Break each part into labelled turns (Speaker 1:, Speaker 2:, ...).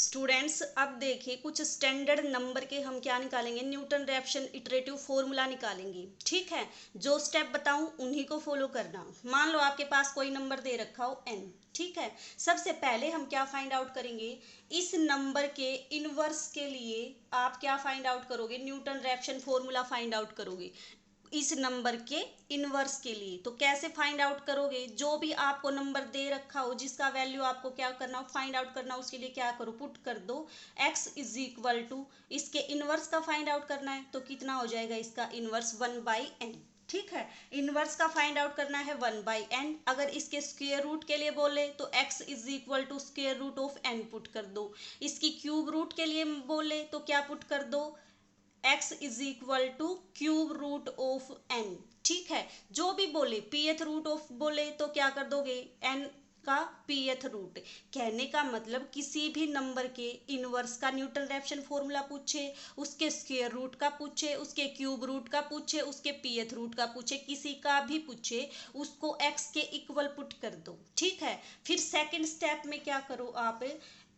Speaker 1: Students अब देखिए कुछ स्टैंडर्ड नंबर के हम क्या निकालेंगे, न्यूटन रैप्सन इटरेटिव फॉर्मूला निकालेंगे। ठीक है, जो स्टेप बताऊं उन्हीं को फॉलो करना। मान लो आपके पास कोई नंबर दे रखा हो n। ठीक है, सबसे पहले हम क्या फाइंड आउट करेंगे, इस नंबर के इनवर्स के लिए आप क्या फाइंड आउट करोगे, Newton Raphson formula find out करोगे इस नंबर के इनवर्स के लिए। तो कैसे फाइंड आउट करोगे, जो भी आपको नंबर दे रखा हो जिसका वैल्यू आपको क्या करना हो, फाइंड आउट करना हो, उसके लिए क्या करो, पुट कर दो x इज इक्वल टू इसके इनवर्स का फाइंड आउट करना है तो कितना हो जाएगा, इसका इनवर्स 1/n। ठीक है, इनवर्स का फाइंड आउट करना है 1/n। अगर इसके स्क्वायर रूट के लिए बोले तो x is equal to square root of n put कर दो। इसकी क्यूब रूट के लिए बोले तो क्या पुट कर दो, x is equal to cube root of n। ठीक है, जो भी बोले pth रूट ऑफ बोले तो क्या कर दोगे, n का pth रूट। कहने का मतलब किसी भी नंबर के इनवर्स का न्यूटन रैप्सन फॉर्मूला पूछे, उसके स्क्वायर रूट का पूछे, उसके क्यूब रूट का पूछे, उसके pth रूट का पूछे, किसी का भी पूछे, उसको x के इक्वल पुट कर दो। ठीक है, फिर सेकंड स्टेप में क्या करो, आप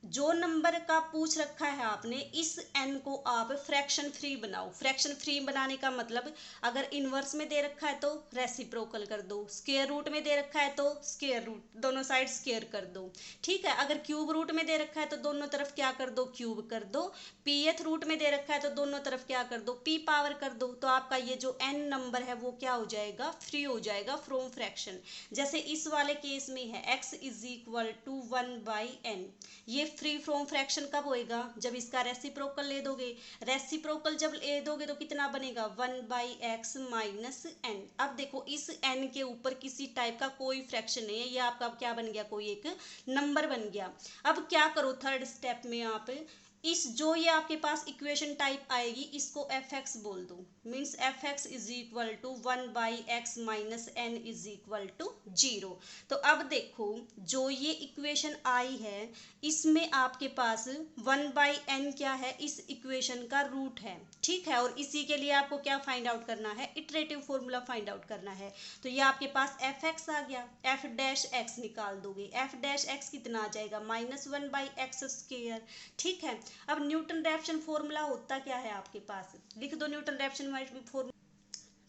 Speaker 1: जो नंबर का पूछ रखा है आपने इस n को आप फ्रैक्शन फ्री बनाओ। फ्रैक्शन फ्री बनाने का मतलब, अगर इनवर्स में दे रखा है तो रेसिप्रोकल कर दो, स्क्वायर रूट में दे रखा है तो स्क्वायर रूट, दोनों साइड स्क्वायर कर दो। ठीक है, अगर क्यूब रूट में दे रखा है तो दोनों तरफ क्या कर दो, क्यूब कर दो। pth रूट में दे रखा है तो दोनों तरफ क्या कर दो, p पावर कर दो। तो आपका ये जो n नंबर है वो क्या हो जाएगा, फ्री हो जाएगा फ्रॉम फ्रैक्शन। जैसे इस वाले केस में है x is equal to 1/n, ये फ्री फ्रॉम फ्रैक्शन कब होएगा, जब इसका रेसिप्रोकल ले दोगे। रेसिप्रोकल जब ले दोगे तो कितना बनेगा, 1/x माइनस n। अब देखो इस n के ऊपर किसी टाइप का कोई फ्रैक्शन नहीं है, ये आपका क्या बन गया, कोई एक नंबर बन गया। अब क्या करो, थर्ड स्टेप में आप इस जो ये आपके पास इक्वेशन टाइप आएगी इसको fx बोल दो। Means fx is equal to 1/x minus n is equal to 0। तो अब देखो जो ये इक्वेशन आई है इसमें आपके पास 1/n क्या है, इस इक्वेशन का रूट है। ठीक है, और इसी के लिए आपको क्या फाइंड आउट करना है, इटरेटिव फॉर्मूला फाइंड आउट करना है। तो ये आपके पास fx आ गया, f डैश x निकाल दोगे, f डैश x कितना आ जाएगा, -1/x स्क्वायर। ठीक है, अब न्यूटन रैप्सन फॉर्मूला होता क्या है आपके पास, लिख दो Newton Raphson formula.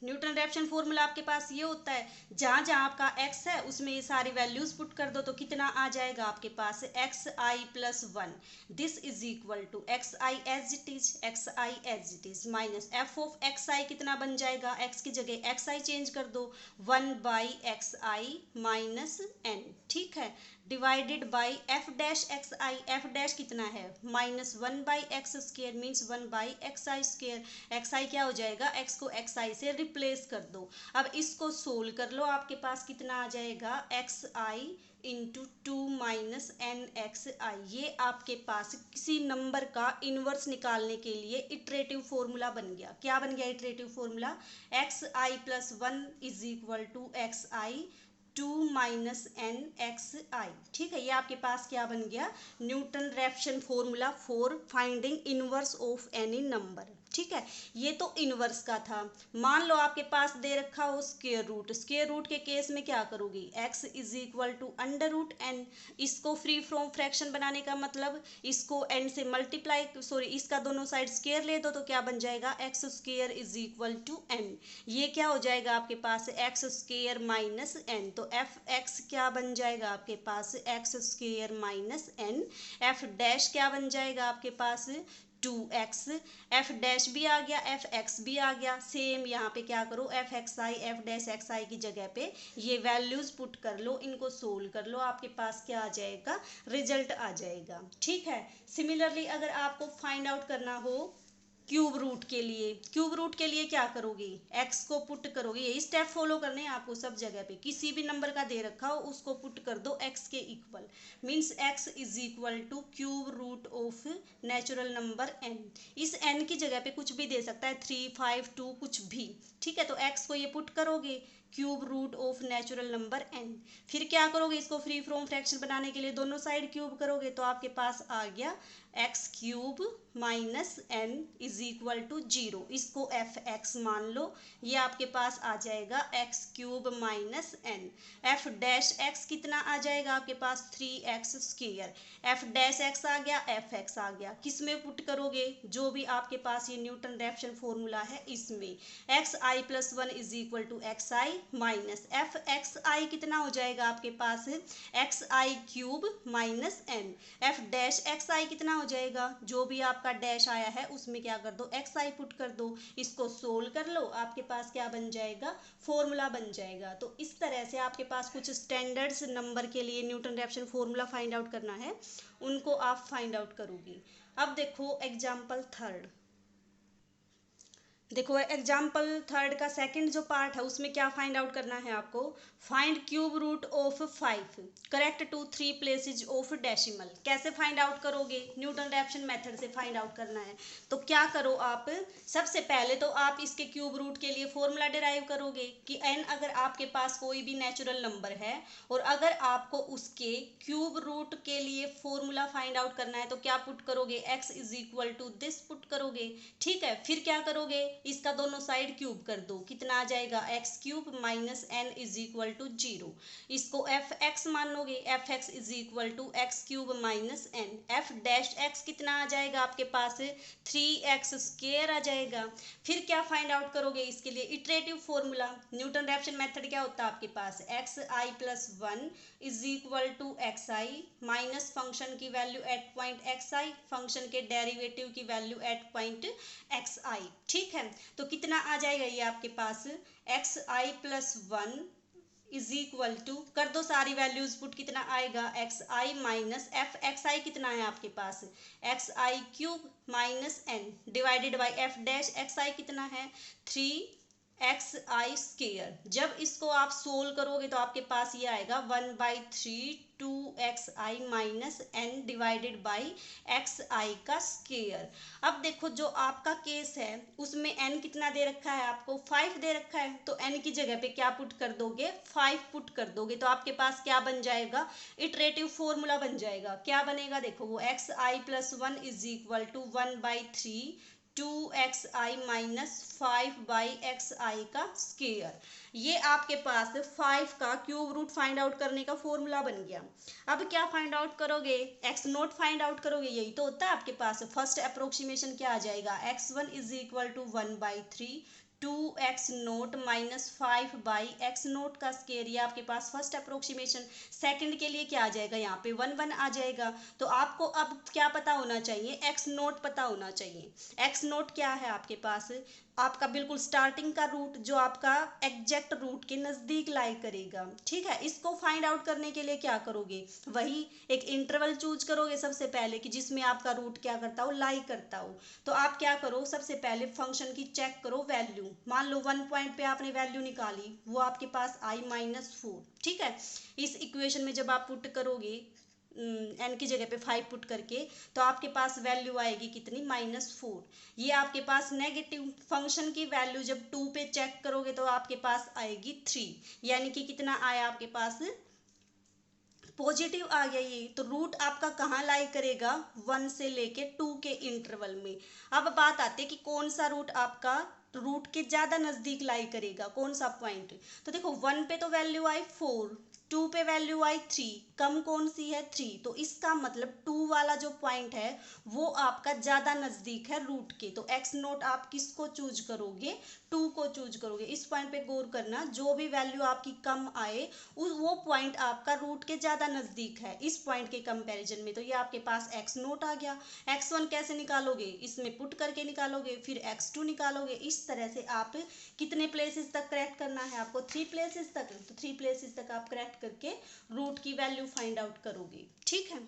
Speaker 1: Newton Raphson formula आपके पास ये होता है, जहाँ जहाँ आपका x है उसमें ये सारी वैल्यूज पुट कर दो तो कितना आ जाएगा आपके पास, xi+1 this is equal to xi as it is minus f of xi कितना बन जाएगा, x की जगह xi चेंज कर दो, 1/xi माइनस n। ठीक है, divided by f dash xi, f dash कितना है, -1/x square means 1/xi square. xi क्या हो जाएगा, x को xi से रिप्लेस कर दो। अब इसको सोल्व कर लो, आपके पास कितना आ जाएगा, xi इंटू 2 माइनस nxi। ये आपके पास किसी नंबर का इनवर्स निकालने के लिए इटरेटिव फॉर्मूला बन गया। क्या बन गया iterative formula, xi+1 is equal to xi 2 minus nxi। ठीक है, ये आपके पास क्या बन गया, Newton Raphson formula for finding inverse of any number. ठीक है, ये तो इनवर्स का था। मान लो आपके पास दे रखा हो स्क्वायर रूट, स्क्वायर रूट के केस में क्या करोगी, x is equal to √n। इसको फ्री फ्रॉम फ्रैक्शन बनाने का मतलब इसको n से मल्टीप्लाई, सॉरी इसका दोनों साइड स्क्वायर ले दो तो क्या बन जाएगा, x square is equal to n। ये क्या हो जाएगा आपके पास, x स्क्वायर माइनस n। तो f(x) क्या बन जाएगा आपके पास, x square minus n। f dash क्या बन जाएगा आपके पास, 2x। f डैश भी आ गया, f(x) भी आ गया। सेम यहाँ पे क्या करो, f(xi) f डैश xi की जगह पे ये वैल्यूज पुट कर लो, इनको सोल्व कर लो, आपके पास क्या आ जाएगा, रिजल्ट आ जाएगा। ठीक है, सिमिलरली अगर आपको फाइंड आउट करना हो क्यूब रूट के लिए, क्यूब रूट के लिए क्या करोगी, x को पुट करोगे। यही स्टेप फॉलो करने हैं आपको सब जगह पे, किसी भी नंबर का दे रखा हो उसको पुट कर दो x के equal. Means x is equal to cube root of natural number n। इस n की जगह पे कुछ भी दे सकता है, 3, 5, 2 कुछ भी। ठीक है, तो x को ये पुट करोगे, cube root of natural number n। फिर क्या करोगे, इसको फ्री फ्रॉम फ्रैक्शन बनाने के लिए दोनों साइड क्यूब करोगे तो आपके पास आ गया x cube minus n is equal to 0। इसको एफ एक्स मान लो, ये आपके पास आ जाएगा x cube minus n. F dash x कितना आ जाएगा आपके पास 3x square. F dash x आ गया, एफ एक्स आ गया, किस में पुट करोगे, जो भी आपके पास ये न्यूटन रैप्सन फॉर्मूला है इसमें। X i plus 1 is equal to x i minus f x i कितना हो जाएगा आपके पास x i cube minus n. F dash x i कितना हो जाएगा, जो भी आपका डैश आया है उसमें क्या कर दो, एक्स आई पुट कर दो। इसको सोल्व कर लो, आपके पास क्या बन जाएगा, फॉर्मूला बन जाएगा। तो इस तरह से आपके पास कुछ स्टैंडर्ड्स नंबर के लिए Newton Raphson formula find out करना है, उनको आप फाइंड आउट करोगी। अब देखो एग्जाम्पल थर्ड। देखो एग्जाम्पल थर्ड का सेकंड जो पार्ट है उसमें क्या फाइंड आउट करना है आपको, find cube root of 5 correct to 3 places of decimal. कैसे फाइंड आउट करोगे, न्यूटन रैप्सन मेथड से फाइंड आउट करना है। तो क्या करो आप, सबसे पहले तो आप इसके क्यूब रूट के लिए फॉर्मूला डिराइव करोगे कि n अगर आपके पास कोई भी नेचुरल नंबर है और अगर आपको उसके क्यूब रूट के लिए फॉर्मूला फाइंड आउट करना है तो क्या पुट करोगे, x is equal to this put करोगे। ठीक है, फिर क्या करोगे, इसका दोनों साइड क्यूब कर दो, कितना आ जाएगा x cube minus n is equal to 0। इसको एफ एक्स मानोगे, f x is equal to x cube minus n. F dash x कितना आ जाएगा आपके पास 3x स्क्वायर आ जाएगा। फिर क्या फाइंड आउट करोगे, इसके लिए iterative formula. Newton Raphson method क्या होता है आपके पास, x i plus 1 is equal to x i minus function की value at point x i, function के डेरिवेटिव की value at point x i. ठीक है, तो कितना आ जाएगा ये आपके पास x i plus 1 is equal to, कर दो सारी वैल्यूज पुट, कितना आएगा x i minus f x i कितना है आपके पास x i cube minus n divided by f dash x i कितना है 3x आई स्क्वायर। जब इसको आप सोल्व करोगे तो आपके पास ये आएगा 1/3 2x i minus n divided by x i का स्क्वायर। अब देखो जो आपका केस है उसमें n कितना दे रखा है आपको 5 दे रखा है, तो n की जगह पे क्या पुट कर दोगे 5 पुट कर दोगे तो आपके पास क्या बन जाएगा, इटरेटिव फॉर्मूला बन जाएगा। क्या बनेगा देखो, वो x i plus 1 is equal to 1/3 2x i minus 5/xi का स्क्वायर। ये आपके पास 5 का क्यूब रूट फाइंड आउट करने का फॉर्मूला बन गया। अब क्या फाइंड आउट करोगे, एक्स नोट फाइंड आउट करोगे, यही तो होता है आपके पास। फर्स्ट अप्रोक्सीमेशन क्या आ जाएगा, x1 is equal to 1/3 2x naught minus 5/x naught का स्क्वायर, ये आपके पास फर्स्ट अप्रोक्सीमेशन। सेकंड के लिए क्या आ जाएगा, यहाँ पे 1 आ जाएगा। तो आपको अब क्या पता होना चाहिए, x नोट पता होना चाहिए। x नोट क्या है आपके पास, आपका बिल्कुल स्टार्टिंग का रूट जो आपका एग्जैक्ट रूट के नज़दीक लाई करेगा। ठीक है, इसको फाइंड आउट करने के लिए क्या करोगे, वही एक इंटरवल चूज करोगे सबसे पहले कि जिसमें आपका रूट क्या करता हो, लाई करता हो। तो आप क्या करो, सबसे पहले फंक्शन की चेक करो वैल्यू। मान लो 1 पॉइंट पे आपने वैल्यू निकाली, वो आपके पास आई -4। ठीक है, इस इक्वेशन में जब आप पुट करोगे n की जगह पे 5 पुट करके तो आपके पास वैल्यू आएगी कितनी -4। ये आपके पास नेगेटिव फंक्शन की वैल्यू जब 2 पे चेक करोगे तो आपके पास आएगी 3, यानी कि कितना आया आपके पास पॉजिटिव आ गया। ये तो रूट आपका कहाँ लाई करेगा, 1 से लेके 2 के इंटरवल में। अब बात आती है कि कौन सा रूट आपका रूट के ज्यादा नजदीक लाई करेगा, कौन सा पॉइंट। तो देखो 1 पे तो वैल्यू आई 4, 2 पे वैल्यू आई 3, कम कौन सी है 3, तो इसका मतलब 2 वाला जो पॉइंट है वो आपका ज्यादा नजदीक है रूट के। तो एक्स नोट आप किसको चूज करोगे, 2 को चूज करोगे। इस पॉइंट पे गौर करना, जो भी वैल्यू आपकी कम आए वो पॉइंट आपका रूट के ज्यादा नजदीक है इस पॉइंट के कंपैरिजन में। तो ये आपके पास एक्स नोट आ गया। x1 कैसे निकालोगे, इसमें पुट करके निकालोगे, फिर x2 निकालोगे। इस तरह से आप कितने प्लेसेस तक करेक्ट करना है आपको, 3 प्लेसेस तक। तो 3 प्लेसेस तक आप करेक्ट करके रूट की वैल्यू फाइंड आउट करोगे। ठीक है।